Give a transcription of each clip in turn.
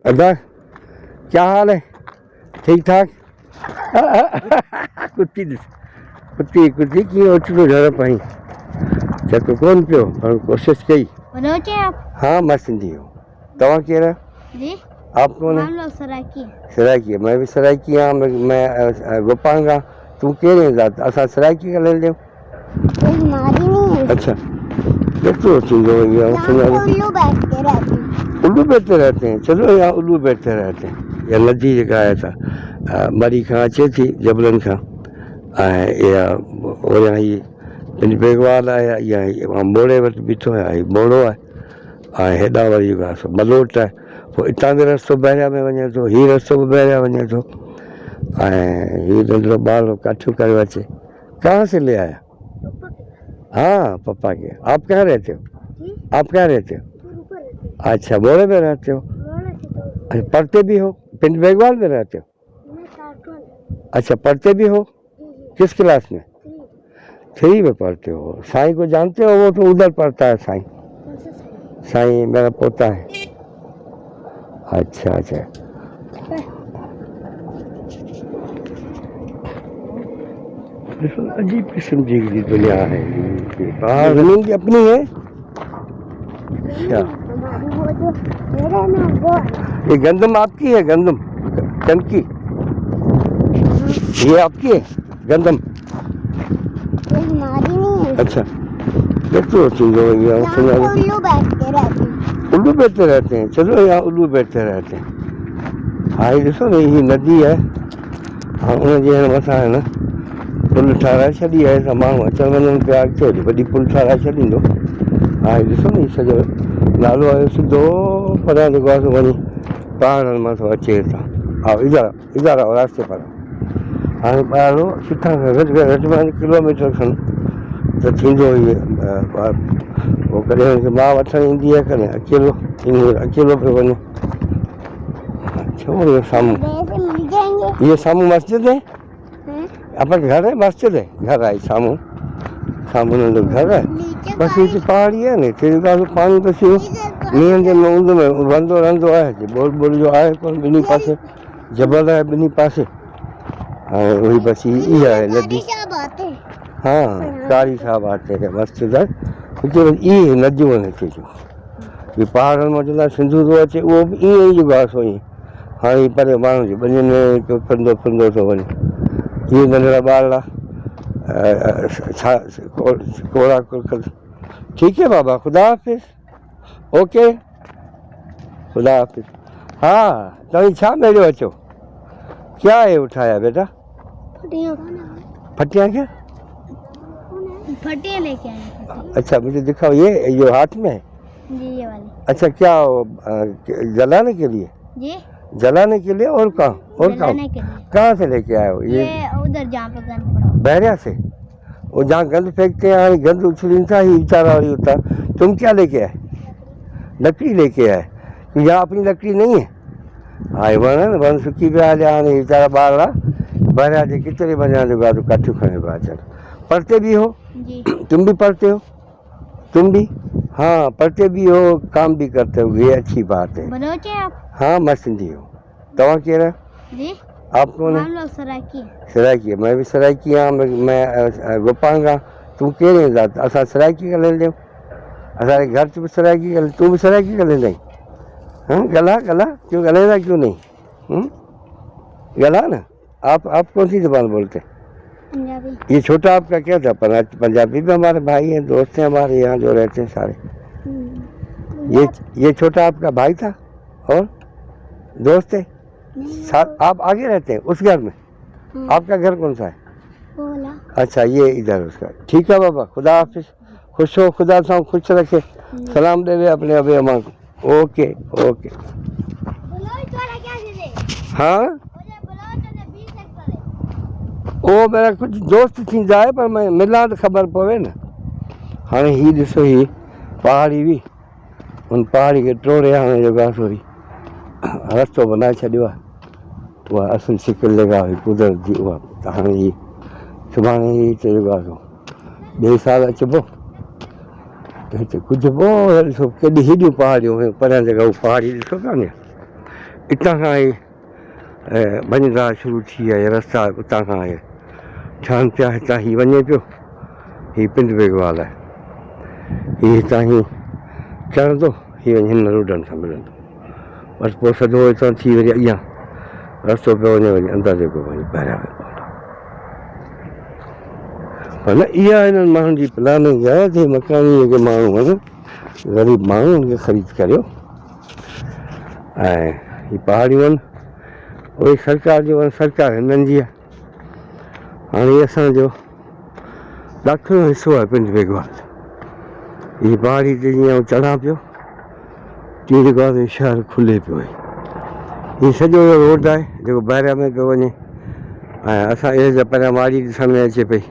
अदा क्या हाल है? ठीक ठाक? कुत्ती कुत्ती कुत्ती की ओचड़ो घर पाई चतो कौन पियो पर कोशिश कई मनोज आप? हाँ मैं सिंधी हूँ। तवा केर है? जी आप कौन है? हम लोग सराकी सराइकी। मैं भी सराइकी हाँ। मैं गोपाल का। तू केरे जात? असा सराइकी का ले ले। हमारी नहीं है। अच्छा देखो चीजों ये उल्लू बैठते रहते हैं। उल्लू बैठते रहते हैं। चलो यहाँ उल्लू बैठते रहते हैं। या नदी जेका आहे था मरी खां अचे थी जबलनि खां या और यहाँ ही पंहिंजी बेगवाल आहे या मोड़े वटि बीठो आहे हीउ मोड़ो आहे हेॾा वरी जेको आहे मलोट आहे पोइ हितां बि रस्तो ॿाहिरियां में वञे थो हीउ रस्तो बि ॿाहिरियां वञे थो हीउ नंढिड़ो ॿार काठियूं करे अचे। कहाँ से ले आया? हाँ पापा के। आप कहाँ रहते हो? आप कहाँ रहते हो? अच्छा मोड़े में रहते हो? अच्छा पढ़ते भी हो? पिंड बेगवाल में रहते हो? अच्छा पढ़ते भी हो? किस क्लास में? 3 में पढ़ते हो। साईं को जानते हो? वो तो उधर पढ़ता है साईं। साईं मेरा पोता है। अच्छा अच्छा अजीब किस्म की दुनिया है। पहाड़ जमीन की अपनी है क्या? ये गंदम आपकी है? गंदम चनकी ये आपकी है गंदम? हमारी नहीं है। अच्छा देखो चीजों ये उल्लू बैठते रहते हैं। उल्लू बैठते रहते हैं। चलो यहाँ उल्लू बैठते रहते हैं। हाँ ये ॾिसो न ही नदी है हाँ उनजे मथां है न पुल ठाराए छॾी आहे त माण्हू अचण वञण पिया अॻिते वॾी पुल ठाराए छॾींदो। हाँ ये ॾिसो न ही सॼो नालो आहे सिधो परियां जेको आहे सो वञी पहाड़नि मां थो अचे हितां। हा इधर आओ रास्ते पर। हाणे ॿाहिरो किथां घटि में घटि किलोमीटर खनि त थींदो इहे पोइ कॾहिं हुनखे मां वठणु ईंदी आहे कॾहिं अकेलो अकेलो पियो वञे। छो ये साम्हूं ये साम्हूं मस्जिद है? आपका घर है? मस्जिद है? घर आई सामू सामू नंढो घर है बस नीचे पहाड़ी है नी तेरे पास पानी बस मींहं जे मुंद में वंदो रहंदो आहे बोल बोल जो आहे कोन ॿिन्ही पासे जबल आहे ॿिन्ही पासे ऐं वही बस इहा आहे नदी। हाँ कारी साहब आते हैं मस्जिद है इहे नदियूं आहिनि हिते जूं। ये पहाड़नि मां चवंदा सिंधू थो अचे उहो बि ईअं ई जेको आहे सो ईअं हाणे परे माण्हू जे ॿनियुनि में फंदो फंदो थो वञे। ये नंढड़ा ॿार कोड़ा कुरकल। ठीक है बाबा खुदा हाफिज। ओके खुदा हाफिज। हाँ तव्हीं छा मेरियो अचो? क्या है उठाया बेटा? फटियाँ क्या? फटियाँ लेके आए। अच्छा मुझे दिखाओ ये हाथ में है? जी ये वाली। अच्छा क्या जलाने के लिए? जी जलाने के लिए और कहाँ कहाँ से लेके आए हो? ये उधर जहाँ पे गंद पड़ा बहरिया से वो जहाँ गंद फेंकते हैं गंद उछलिन था ही बेचारा और होता। तुम क्या लेके आए? लकड़ी लेके आए? यहाँ अपनी लकड़ी नहीं है? हाँ वन सुकी पे आ जाए बेचारा ॿार बहरिया जे कितने बजा जो गा तो काठियूं खणे पिया अचनि। पढ़ते भी हो? जी तुम भी पढ़ते हो? तुम भी? हाँ पढ़ते भी हो काम भी करते हो ये अच्छी बात है। मनोज आप? हाँ मैं सिंधी हूँ। तवा केर है? जी आप कौन है? हम लोग सराकी। सराइकी। मैं भी सराइकी हाँ। मैं गोपाल का। तू केरे जात? असां सराइकी का ले ले असांजे घर च बि सराइकी का। तू भी सराइकी का ले ले हाँ गला गला क्यों गलेगा क्यों नहीं गला ना। आप कौन सी ज़बान बोलते? पंजाबी। ये छोटा आपका क्या था? पंजाबी भी हमारे भाई हैं दोस्त हैं हमारे यहाँ जो रहते हैं सारे। ये छोटा आपका भाई था और दोस्त है साथ? आप आगे रहते हैं उस घर में? आपका घर कौन सा है? बोला। अच्छा ये इधर उसका। ठीक है बाबा खुदा हाफिज। खुश हो खुदा साहब खुश रखे। सलाम देवे अपने अबे अम्मा को। Okay okay. हाँ वो मेरा कुछ दोस्त थी जाए पर मैं मिला तो ख़बर पवे न। हाँ ही ॾिसो ही पहाड़ी भी उन पहाड़ी के टोड़े हाणे जेको आहे सोरी रस्तो बनाए छॾियो आहे। उहा असुल शिकिल लॻा हुई कुदरत जी उहा त हाणे ही सुभाणे ही हिते जेको आहे सो ॿिए साल अचिबो त हिते कुझिबो ॾिसो केॾी हेॾियूं पहाड़ियूं हुयूं परियां जेका उहा पहाड़ी ॾिसो था न इतां खां ई वञदा शुरू थी विया इहे रस्ता उतां खां आहे ठहनि पिया हितां हीउ वञे पियो हीउ पिंड बेगवाल आहे हीउ हितां ई चढ़ंदो हीउ वञी हिन रोडनि सां मिलंदो बसि पोइ सॼो हितां थी वरी अॻियां रस्तो पियो वञे वञी अंदरि जेको वञी ॿाहिरियां पर न इहा हिननि माण्हुनि जी प्लानिंग आहे कि मकानी जेके माण्हू आहिनि ग़रीब माण्हू उनखे ख़रीद करियो ऐं हीअ पहाड़ियूं आहिनि उहे सरकार जो सरकार हिननि जी आहे हाणे असांजो ॾाखिणो हिसो आहे पिंड बेगवाल हीअ पहाड़ी ते जीअं चढ़ां पियो तीर गांव शहर खुले पियो आहे हीअ सॼो रोड आहे जेको ॿाहिरियां में पियो वञे ऐं असां इहे जा पहिरियां माड़ी ॾिसण में अचे पई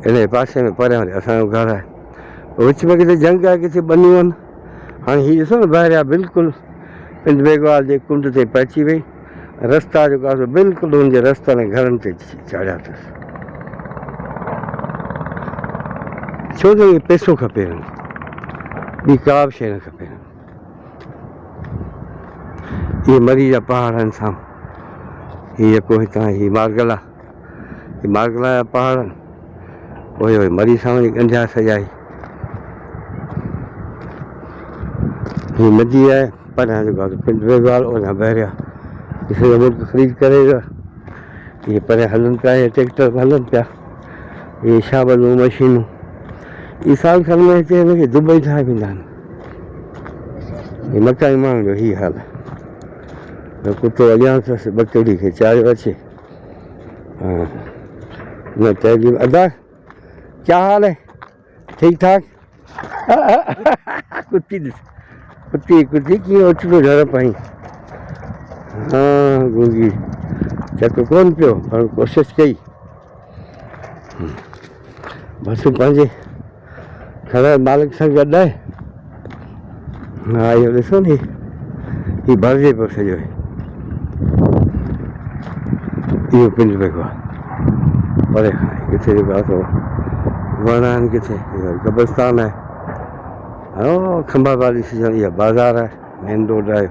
इन पासे में परियां वरी असांजो घरु आहे विच में किथे जंग आहे किथे ॿनियूं आहिनि हाणे हीअ ॾिसो न ॿाहिरियां बिल्कुलु पिंड बेगवाल जे कुंड ते पहुची वई रस्ता जेको आहे बिल्कुलु हुनजे रस्तनि घरनि ते चाढ़िया अथसि छो जो इहे पैसो खपे हिननि ॿी का बि शइ न खपे इहे मरी जा पहाड़ आहिनि साम्हूं हीअ जेको हितां हीअ मार्गला जा पहाड़ आहिनि उहे मरी साम्हूं गंढिया सजाई हीअ नदी आहे परियां जेको आहे पिंड बेगवाल ओॾां ॿाहिरियां सॼो मुल्क ख़रीद करे इहे परियां हलनि पिया इहे ट्रैक्टर हलनि पिया इहे शाबलूं मशीनूं इहे साल साल में हिते हिनखे दुबई ठाहे वेंदा आहिनि हीअ मकानी माण्हुनि जो हीअ हाल आहे कुतो अॻियां अथसि ॿकरी खे चारियो अचे न तहलीम अदा क्या हाल है ठीक ठाक कुत्ती ॾिस कुत्ती कीअं उथंदो घर पाई हा गूंगी चक कोन पियो पर कोशिशि कई बसि पंहिंजे घर मालिक सां गॾु आहे हा इहो ॾिसो नी हीउ भरिजे पियो सॼो इहो पिंड बेगवाल परे खां किथे जेको आहे सो वण आहिनि किथे कब्रिस्तान आहे हा खंबा वाली सीजन इहा बाज़ार आहे मेन रोड आहे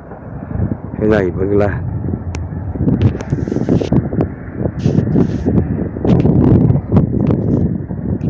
हिन ई बंगला आहे